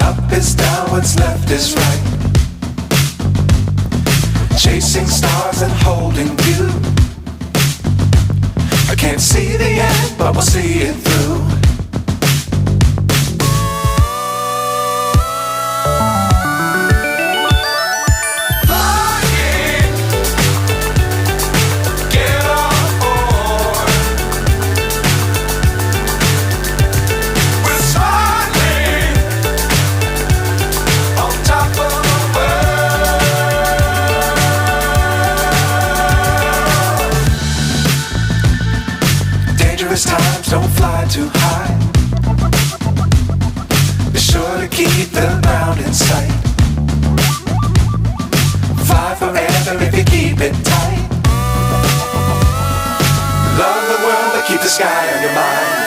Up is down, what's left is right. Chasing stars and holding you. I can't see the end, but we'll see it through. Times don't fly too high. Be sure to keep the ground in sight. Fly forever if you keep it tight. Love the world but keep the sky on your mind.